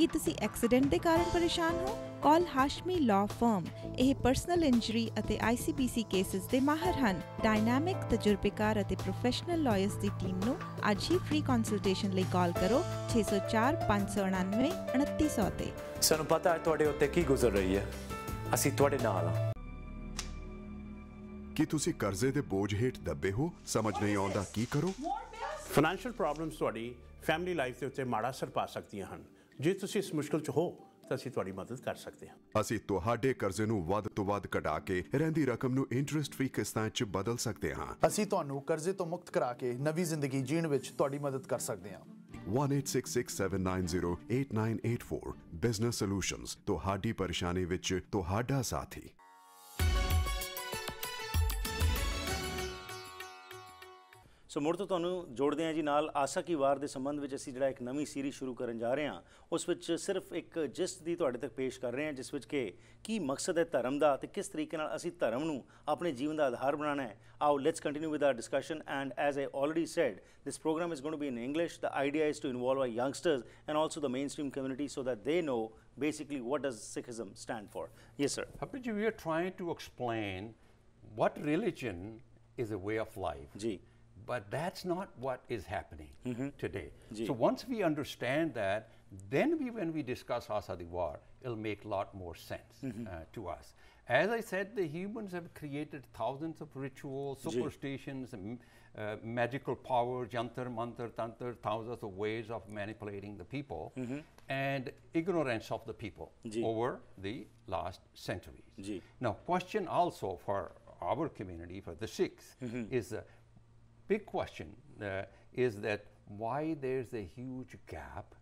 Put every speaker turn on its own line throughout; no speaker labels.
ਕੀ ਤੁਸੀਂ ਐਕਸੀਡੈਂਟ ਦੇ ਕਾਰਨ ਪਰੇਸ਼ਾਨ ਹੋ? ਕਾਲ ਹਾਸ਼ਮੀ ਲਾਅ ਫਰਮ। ਇਹ ਪਰਸਨਲ ਇੰਜਰੀ ਅਤੇ ICPC ਕੇਸਿਸ ਦੇ ਮਾਹਰ ਹਨ। ਡਾਇਨਾਮਿਕ, ਤਜਰਬੇਕਾਰ ਅਤੇ ਪ੍ਰੋਫੈਸ਼ਨਲ ਲਾਇਰਸ ਦੀ ਟੀਮ ਨੂੰ ਅੱਜ ਹੀ ਫ੍ਰੀ ਕੰਸਲਟੇਸ਼ਨ ਲਈ ਕਾਲ ਕਰੋ 604 599 2900 ਤੇ।
ਸਾਨੂੰ ਪਤਾ ਹੈ ਤੁਹਾਡੇ ਉੱਤੇ ਕੀ ਗੁਜ਼ਰ ਰਹੀ ਹੈ, ਅਸੀਂ ਤੁਹਾਡੇ ਨਾਲ ਹਾਂ।
ਕੀ ਤੁਸੀਂ ਕਰਜ਼ੇ ਦੇ ਬੋਝ ਹੇਠ ਦੱਬੇ ਹੋ? ਸਮਝ ਨਹੀਂ ਆਉਂਦਾ ਕੀ ਕਰੋ?
ਫਾਈਨੈਂਸ਼ੀਅਲ ਪ੍ਰੋਬਲਮਸ ਤੁਹਾਡੀ ਫੈਮਿਲੀ ਲਾਈਫ ਦੇ ਉੱਤੇ ਮਾੜਾ ਅਸਰ ਪਾ ਸਕਦੀਆਂ ਹਨ। ਜੇ ਤੁਸੀਂ ਇਸ ਮੁਸ਼ਕਲ 'ਚ ਹੋ ਤਾਂ ਅਸੀਂ ਤੁਹਾਡੀ ਮਦਦ ਕਰ ਸਕਦੇ ਹਾਂ।
ਅਸੀਂ ਤੁਹਾਡੇ ਕਰਜ਼ੇ ਨੂੰ ਵੱਧ ਤੋਂ ਵੱਧ ਘਟਾ ਕੇ ਰਹਿੰਦੀ ਰਕਮ ਨੂੰ ਇੰਟਰਸਟ ਫ੍ਰੀ ਕਿਸ਼ਤਾਂ 'ਚ ਬਦਲ ਸਕਦੇ ਹਾਂ।
ਅਸੀਂ ਤੁਹਾਨੂੰ ਕਰਜ਼ੇ ਤੋਂ ਮੁਕਤ ਕਰਾ ਕੇ ਨਵੀਂ ਜ਼ਿੰਦਗੀ ਜੀਣ ਵਿੱਚ ਤੁਹਾਡੀ ਮਦਦ ਕਰ ਸਕਦੇ ਹਾਂ।
1866-790-8984 ਬਿਜ਼ਨਸ ਸੋਲੂਸ਼ਨਜ਼, ਤੁਹਾਡੀ ਪਰੇਸ਼ਾਨੀ ਵਿੱਚ ਤੁਹਾਡਾ ਸਾਥੀ।
ਸੋ ਮੁੜ ਤੋਂ ਤੁਹਾਨੂੰ ਜੋੜਦੇ ਹਾਂ ਜੀ ਨਾਲ ਆਸਾ ਕੀ ਵਾਰ ਦੇ ਸੰਬੰਧ ਵਿੱਚ ਅਸੀਂ ਜਿਹੜਾ ਇੱਕ ਨਵੀਂ ਸੀਰੀਜ਼ ਸ਼ੁਰੂ ਕਰਨ ਜਾ ਰਹੇ ਹਾਂ। ਉਸ ਵਿੱਚ ਸਿਰਫ ਇੱਕ ਜਿਸਟ ਦੀ ਤੁਹਾਡੇ ਤੱਕ ਪੇਸ਼ ਕਰ ਰਹੇ ਹਾਂ, ਜਿਸ ਵਿੱਚ ਕਿ ਕੀ ਮਕਸਦ ਹੈ ਧਰਮ ਦਾ ਅਤੇ ਕਿਸ ਤਰੀਕੇ ਨਾਲ ਅਸੀਂ ਧਰਮ ਨੂੰ ਆਪਣੇ ਜੀਵਨ ਦਾ ਆਧਾਰ ਬਣਾਉਣਾ ਹੈ। ਆਓ let's continue with our discussion, and as I already said this programme is going to be in English. The idea is to involve our youngsters and also the mainstream community so that they know basically what does Sikhism stand for. Yes, sir.
Harbans, we are trying to explain what religion is a way of life.
Ji.
But that's not what is happening today.
Ji.
So once we understand that, then when we discuss Asa di War, it'll make a lot more sense to us. As I said, the humans have created thousands of rituals, superstitions, magical powers, jantar, mantar, tantar, thousands of ways of manipulating the people, and ignorance of the people over the last centuries. Now, question also for our community, for the Sikhs, is big question is that why there's a huge gap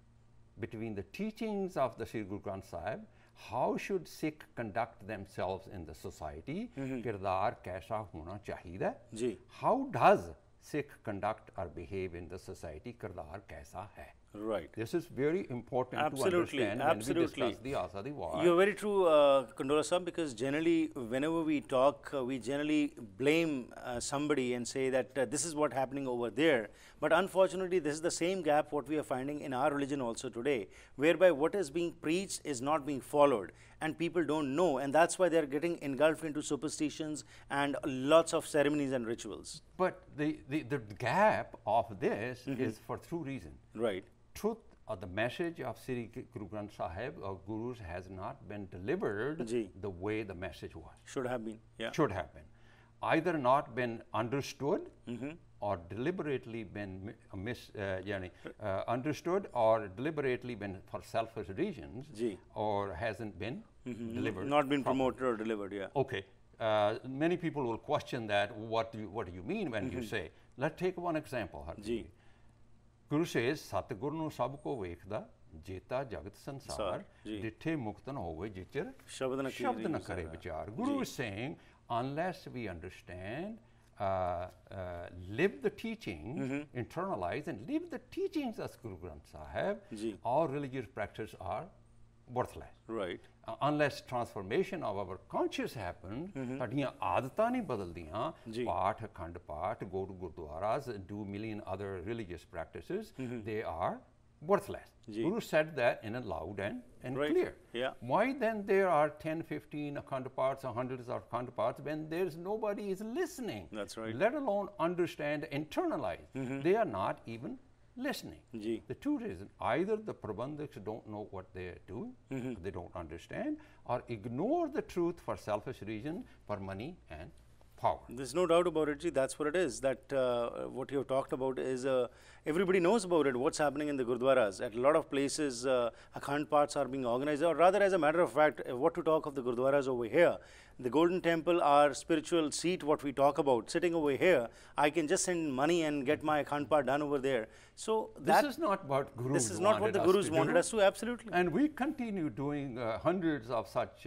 between the teachings of the Sri Guru Granth Sahib. How should Sikh conduct themselves in the society? Kirdar kaisa hona chahiye? How does Sikh conduct or behave in the society? Kirdar kaisa hai?
Right.
This is very important to understand when we discuss the Asa di War.
You're very true, Kandola Sahib, because generally whenever we talk, we generally blame somebody and say that this is what happening over there. But unfortunately, this is the same gap what we are finding in our religion also today, whereby what is being preached is not being followed and people don't know, and that's why they're getting engulfed into superstitions and lots of ceremonies and rituals.
But the gap of this is for two reasons.
Right.
Truth or the message of Sri Guru Granth Sahib or Gurus has not been delivered the way the message was.
Should have been, yeah.
Should have been. Either not been understood or deliberately been understood or deliberately been for selfish reasons or hasn't been delivered.
Not been promoted or delivered, yeah.
Okay. Many people will question that. What do you mean when you say? Let's take one example. Guru says, Satguru nu sab ko vekhda, jeta jagat sansar, jithe muktan hove jichar, shabd na kare vichar. Guru is saying, unless we understand, live the teaching, internalize and live the teachings of Guru Granth Sahib, all religious practices are worthless.
Right.
Unless transformation of our conscious happens, ਸਾਡੀਆਂ ਆਦਤਾਂ ਨਹੀਂ ਬਦਲਦੀਆਂ, ਪਾਠ, Akhand Path, go to gurdwaras, do million other religious practices, they are worthless. Guru said that in a loud and clear.
Yeah.
Why then there are 10, 15 akhand parts or hundreds of akhand parts when there's nobody is listening?
That's right.
Let alone understand, internalize. They are not even listening. The two reasons, either the Prabandhaks don't know what they are doing, they don't understand, or ignore the truth for selfish reason, for money and power.
There's no doubt about it, that's what it is, that what you have talked about is, everybody knows about it, what's happening in the Gurdwaras. At a lot of places, Akhand Paths are being organized, or rather as a matter of fact, what to talk of the Gurdwaras over here. The Golden Temple, our spiritual seat, what we talk about, sitting over here, I can just send money and get my Akhand Path done over there. So
this is not what Gurus
This is not what the Gurus wanted us to, absolutely.
And we continue doing hundreds of such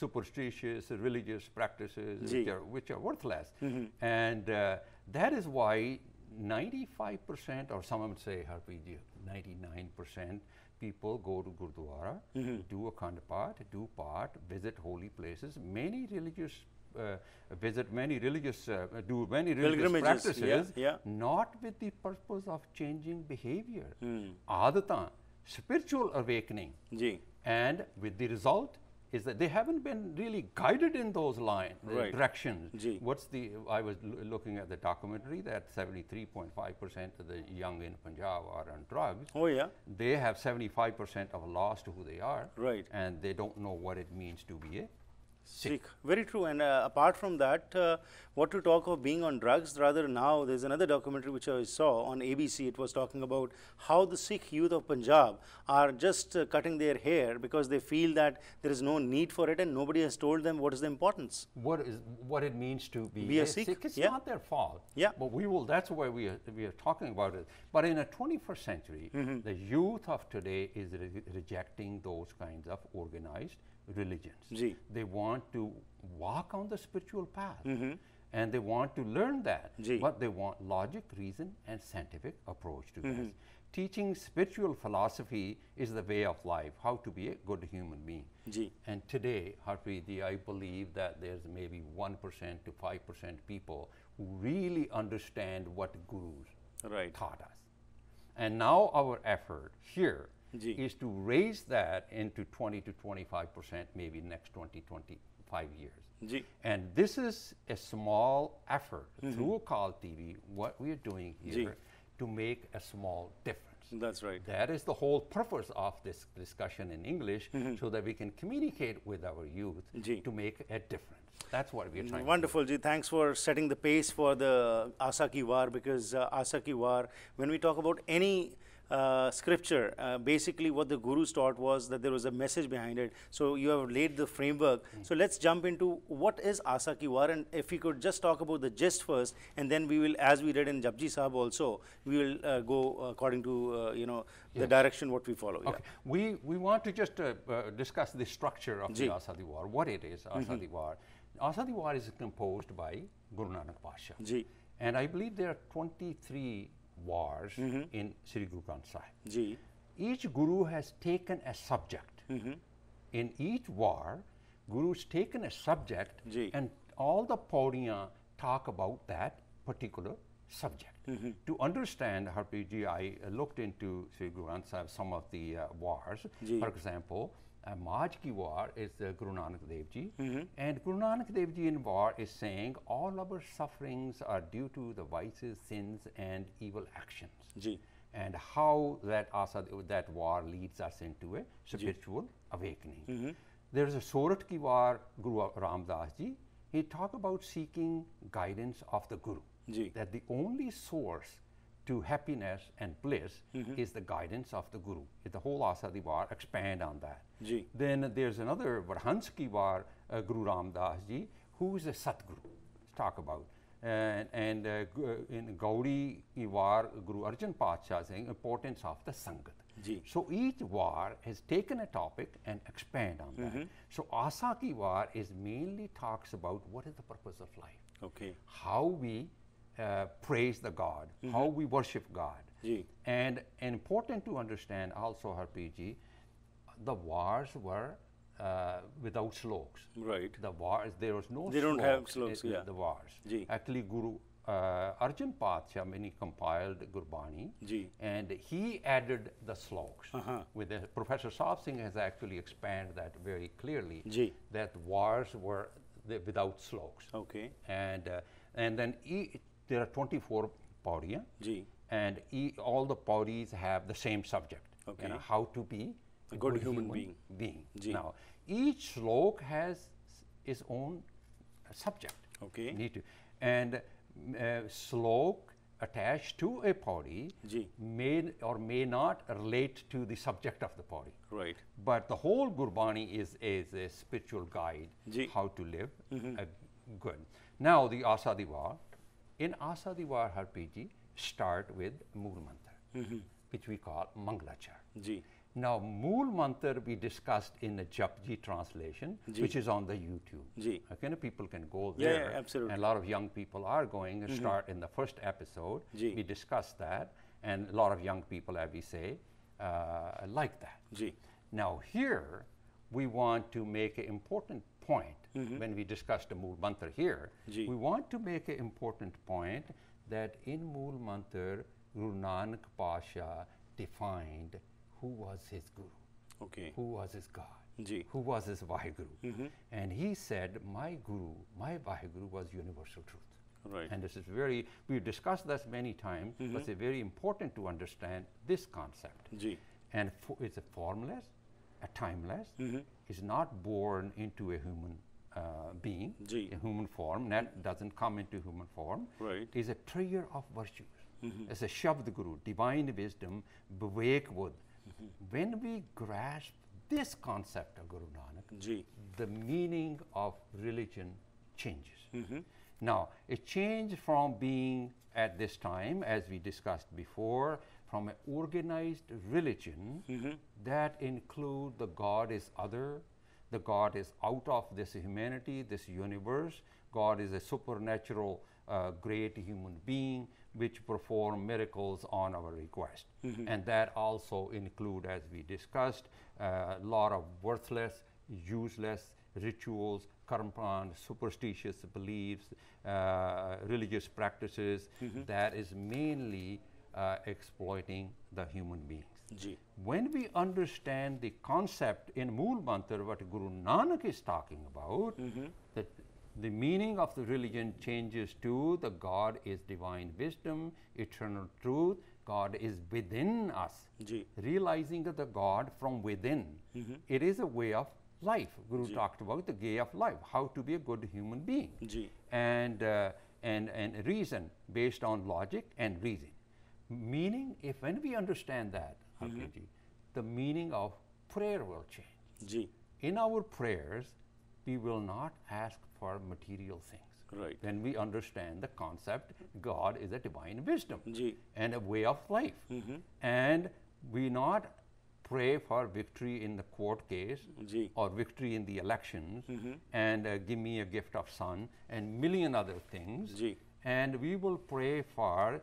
superstitious religious practices which are worthless. And that is why 95%, or some would say 99% people go to Gurdwara, do Akhand Path, do Path, visit holy places. Many religious visit many religious, do many religious practices, not with the purpose of changing behavior. Adatan, spiritual awakening.
Ji.
And with the result is that they haven't been really guided in those
Right.
directions.
Ji.
I was looking at the documentary that 73.5% of the young in Punjab are on drugs.
Oh, yeah.
They have 75% of lost who they are.
Right.
And they don't know what it means to be a
Sikh. Very true. And apart from that, what to talk of being on drugs, rather now there's another documentary which I saw on ABC. It was talking about how the Sikh youth of Punjab are just cutting their hair because they feel that there is no need for it and nobody has told them what is the importance.
What it means to
Be a Sikh,
It's
yeah.
not their fault.
Yeah.
But that's why we are talking about it. But in the 21st century, the youth of today is rejecting those kinds of organized religions.
Ji.
They want to walk on the spiritual path. And they want to learn that.
Ji.
But they want logic, reason, and scientific approach to this. Teaching spiritual philosophy is the way of life, how to be a good human being.
Ji.
And today, Harpreet, I believe that there's maybe 1% to 5% people who really understand what gurus
Right.
taught us. And now our effort here
Ji.
is to raise that into 20 to 25% maybe next 20, 25 years.
Ji.
And this is a small effort through Akal TV, what we are doing here,
Ji.
to make a small difference.
That's right.
That is the whole purpose of this discussion in English, so that we can communicate with our youth
Ji.
to make a difference. That's what we are trying
Wonderful, Ji. Thanks for setting the pace for the Asa Ki War, because Asa Ki War, when we talk about any scripture, basically what the gurus taught was that there was a message behind it. So you have laid the framework. So let's jump into what is Asa Ki War, and if we could just talk about the gist first, and then we will, as we read in Japji Sahib also, we will go according to the direction what we follow.
Okay. We want to just discuss the structure of the Asa Di War, what it is, Asa Di War. Asa Di War is composed by Guru Nanak Pasha.
Ji.
And I believe there are 23 wars in Sri Guru Granth Sahib.
Ji.
Each Guru has taken a subject. In each war, Guru's taken a subject,
Ji.
and all the Paudiyan talk about that particular subject. To understand, Harpreet ji, I looked into Sri Guru Granth Sahib, some of the wars.
Ji.
For example, Maj ki war is Guru Nanak Dev Ji, and Guru Nanak Dev Ji in war is saying all our sufferings are due to the vices, sins, and evil actions.
Ji.
And how that war leads us into a spiritual awakening. There is a Sorat ki war, Guru Ramdas Ji. He talked about seeking guidance of the Guru.
Ji.
That the only source to happiness and bliss is the guidance of the Guru. The whole Asa Di War expand on that.
Ji.
Then there's another Varhans ki war, Guru Ramdas Ji, who is a Satguru. Let's talk about. And in Gauri ki war, Guru Arjan Pacha saying importance of the Sangat.
Ji.
So each war has taken a topic and expand on that. So Asa ki war is mainly talks about what is the purpose of life.
Okay.
How we praise the God, how we worship God.
Ji.
And important to understand also, Harpreet ji, the wars were without sloks.
Right.
The wars, there was no
They don't have sloks,
in
yeah.
the wars.
Ji.
Actually, Guru Arjan Pacha, when he compiled Gurbani,
Ji.
and he added the sloks. With Professor Saab Singh has actually expanded that very clearly,
Ji.
that wars were without sloks.
Okay.
And then there are 24 Paudiyan,
Ji.
and all the Paudis have the same subject.
Okay.
How to be
A good human being. Ji.
Now, each slok has its own subject.
Okay.
And slok attached to a Paudi
Ji.
may or may not relate to the subject of the Paudi.
Right.
But the whole Gurbani is a spiritual guide,
Ji.
how to live good. Now, the Asa Di War. In Asa Di War, Harpreet ji, start with Mool Mantra, which we call Manglachar.
Ji.
Now, Mool Mantra we discussed in the Japji translation,
Ji.
which is on the YouTube.
Ji.
Okay, people can go
Yeah,
there.
yeah, absolutely.
And a lot of young people are going and start in the first episode.
Ji.
We discussed that, and a lot of young people, as we say, like that.
Ji.
Now, here, we want to make an important point when we discuss the Mool Mantra here.
Ji.
We want to make an important point that in Mool Mantra, Guru Nanak Pasha defined who was his guru,
Okay.
who was his God,
Ji.
who was his Vaheguru. And he said, my guru, my Vaheguru was universal truth.
Right.
And this is very, we've discussed this many times, but it's very important to understand this concept.
Ji.
And it's a formless, a timeless, is not born into a human being,
Ji.
a human form, that doesn't come into human form.
Right.
Is a treasure of virtues. As a Shabd Guru, divine wisdom, Vivek Buddh. When we grasp this concept of Guru Nanak,
Ji.
the meaning of religion changes. Now, it changed from being at this time, as we discussed before, from an organized religion that include the God is other, the God is out of this humanity, this universe, God is a supernatural great human being which perform miracles on our request. And that also include, as we discussed, a lot of worthless, useless rituals, karma, superstitious beliefs, religious practices that is mainly exploiting the human beings.
Ji.
When we understand the concept in Mool Mantra, what Guru Nanak is talking about, that the meaning of the religion changes to the God is divine wisdom, eternal truth, God is within us.
Ji.
Realizing that the God from within, it is a way of life. Guru talked about the way of life, how to be a good human being.
Ji.
And reason based on logic and reason. Meaning, if when we understand that, Abhijit, the meaning of prayer will change.
Ji.
In our prayers, we will not ask for material things.
Right.
When we understand the concept, God is a divine wisdom
Ji.
and a way of life. And we not pray for victory in the court case
Ji.
or victory in the elections and give me a gift of son and million other things.
Ji.
And we will pray for,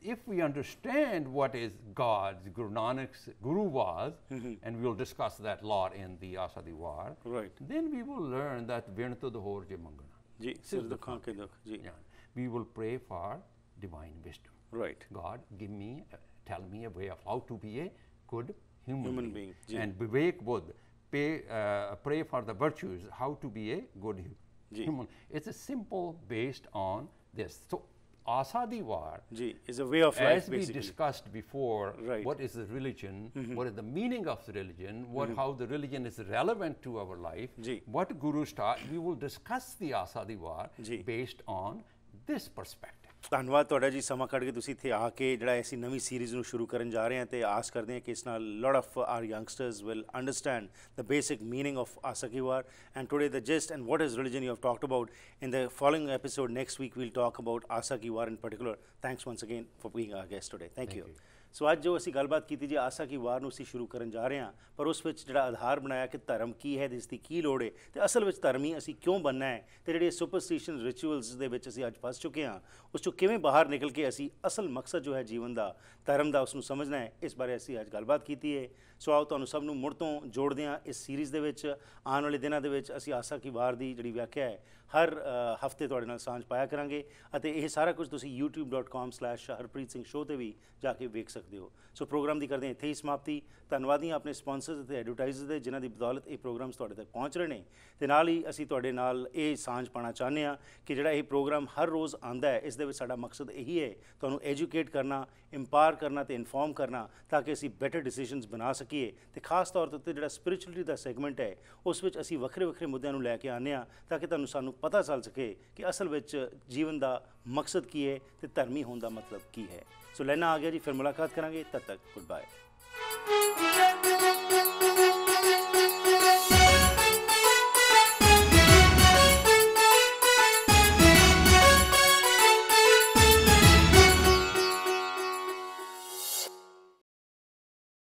if we understand what is God's, Guru Nanak's Guru was, and we will discuss that lot in the Asa Di War,
Right.
then we will learn that Vintu Dhor Je Mangana.
Ji. Sir dukhan ke dukh. Ji.
Yeah. We will pray for divine wisdom.
Right.
God, give me, tell me a way of how to be a good
Human being. Ji.
And Vivek Buddh, pray for the virtues, how to be a good
Ji.
human. It's a simple based on this. So, Asa Di War,
Ji. Is a way of life,
as we
basically.
discussed before,
Right.
what is the religion, what is the meaning of the religion, how the religion is relevant to our life,
Ji.
what Gurus taught, we will discuss the Asa Di War
Ji.
based on this perspective.
ਧੰਨਵਾਦ ਤੁਹਾਡਾ ਜੀ, ਸਮਾਂ ਕੱਢ ਕੇ ਤੁਸੀਂ ਇੱਥੇ ਆ ਕੇ ਜਿਹੜਾ ਅਸੀਂ ਨਵੀਂ ਸੀਰੀਜ਼ ਨੂੰ ਸ਼ੁਰੂ ਕਰਨ ਜਾ ਰਹੇ ਹਾਂ ਤੇ ਆਸ ਕਰਦੇ ਹਾਂ ਕਿ ਇਸ ਨਾਲ lot of our youngsters will understand the basic meaning of Asa ki Var and today the just and what is religion you have talked about in the following episode next week we'll talk about Asa ki Var in particular thanks once again for being our guest today thank you so ਅੱਜ ਜੋ ਅਸੀਂ ਗੱਲਬਾਤ ਕੀਤੀ ਜੀ ਆਸਾ ਕੀ ਵਾਰ ਨੂੰ ਅਸੀਂ ਸ਼ੁਰੂ ਕਰਨ ਜਾ ਰਹੇ ਹਾਂ ਪਰ ਉਸ ਵਿੱਚ ਜਿਹੜਾ ਆਧਾਰ ਬਣਾਇਆ ਕਿ ਧਰਮ ਕੀ ਹੈ ਇਸ ਦੀ ਕੀ ਲੋੜ ਹੈ ਤੇ ਅਸਲ ਵਿੱਚ ਧਰਮ ਹੀ ਅਸੀਂ ਕਿਉਂ ਬਣਨਾ ਹੈ ਤੇ ਜਿਹੜੇ ਸੁਪਰਸਟੀਸ਼ਨ ਰਿਚੁਅਲਸ ਦੇ ਵਿੱਚ ਅਸੀਂ ਅੱਜ ਫਸ ਚੁੱਕੇ ਹਾਂ ਉਸ ਚੋਂ ਕਿਵੇਂ ਬਾਹਰ ਨਿਕਲ ਕੇ ਅਸੀਂ ਅਸਲ ਮਕਸਦ ਜੋ ਹੈ ਜੀਵਨ ਦਾ ਧਰਮ ਦਾ ਉਸ ਨੂੰ ਸਮਝਣਾ ਹੈ ਇਸ ਬਾਰੇ ਅਸੀਂ ਅੱਜ ਗੱਲਬਾਤ ਕੀਤੀ ਹੈ ਸੋ ਆਓ ਤੁਹਾਨੂੰ ਸਭ ਨੂੰ ਮੁੜ ਤੋਂ ਜੋੜਦੇ ਹਾਂ ਇਸ ਸੀਰੀਜ਼ ਦੇ ਵਿੱਚ ਆਉਣ ਵਾਲੇ ਦਿਨਾਂ ਦੇ ਵਿੱਚ ਅਸੀਂ ਆਸਾ ਕੀ ਵਾਰ ਦੀ ਜਿਹੜੀ ਵਿਆਖਿਆ ਹੈ ਹਰ ਹਫਤੇ ਤੁਹਾਡੇ ਨਾਲ ਸਾਂਝ ਪਾਇਆ ਕਰਾਂਗੇ ਅਤੇ ਇਹ ਸਾਰਾ ਕੁਝ ਤੁਸੀਂ youtube.com/harpreet singh show ਤੇ ਵੀ ਜਾ ਕੇ ਵੇਖ ਸਕਦੇ ਹੋ ਸੋ ਪ੍ਰੋਗਰਾਮ ਦੀ ਕਰਦੇ ਹਾਂ ਇੱਥੇ ਹੀ ਸਮਾਪਤੀ ਧੰਨਵਾਦੀ ਹਾਂ ਆਪਣੇ ਸਪਾਂਸਰਸ ਅਤੇ ਐਡਵਰਟਾਈਜ਼ਰਸ ਦੇ ਜਿਨ੍ਹਾਂ ਦੀ ਬਦੌਲਤ ਇਹ ਪ੍ਰੋਗਰਾਮਸ ਤੁਹਾਡੇ ਤੱਕ ਪਹੁੰਚ ਰਹੇ ਨੇ ਤੇ ਨਾਲ ਹੀ ਅਸੀਂ ਤੁਹਾਡੇ ਨਾਲ ਇਹ ਸਾਂਝ ਪਾਉਣਾ ਚਾਹੁੰਦੇ ਹਾਂ ਕਿ ਜਿਹੜਾ ਇਹ ਪ੍ਰੋਗਰਾਮ ਹਰ ਰੋਜ਼ ਆਉਂਦਾ ਹੈ ਇਸ ਦੇ ਵਿੱਚ ਸਾਡਾ ਮਕਸਦ ਇਹੀ ਹੈ ਤੁਹਾਨੂੰ ਐਜੂਕੇਟ ਕਰਨਾ ਇੰਪਾਵਰ ਕਰਨਾ ਤੇ ਇਨਫੋਰਮ ਕਰਨਾ ਤਾਂ ਕਿ ਅਸੀਂ ਬੈਟਰ ਡਿਸੀਜਨਸ ਬਣਾ ਸਕੀਏ ਤੇ ਖਾਸ ਤੌਰ ਤੇ ਜਿਹੜਾ ਸਪਿਰਿਚੁਅਲਿਟੀ ਦਾ ਸੈਗਮੈਂਟ ਹੈ ਉਸ ਵਿੱਚ ਅਸੀਂ ਵੱਖਰੇ ਵੱਖਰੇ ਮੁੱਦਿਆਂ ਨੂੰ ਲੈ ਕੇ ਆਉਂਦੇ ਹਾਂ ਤਾਂ ਕਿ ਤੁਹਾਨੂੰ ਸਾਨੂੰ ਪਤਾ ਚੱਲ ਸਕੇ ਕਿ ਅਸਲ ਵਿੱਚ ਜੀਵਨ ਦਾ ਮਕਸਦ ਕੀ ਹੈ ਤੇ ਧਰਮੀ ਹੋਣ ਦਾ ਮਤਲਬ ਕੀ ਹੈ ਸੋ ਲੈਣਾ ਆ ਗਿਆ ਜੀ ਫਿਰ ਮੁਲਾਕਾਤ ਕਰਾਂਗੇ ਤਦ ਤੱਕ ਗੁੱਡ ਬਾਏ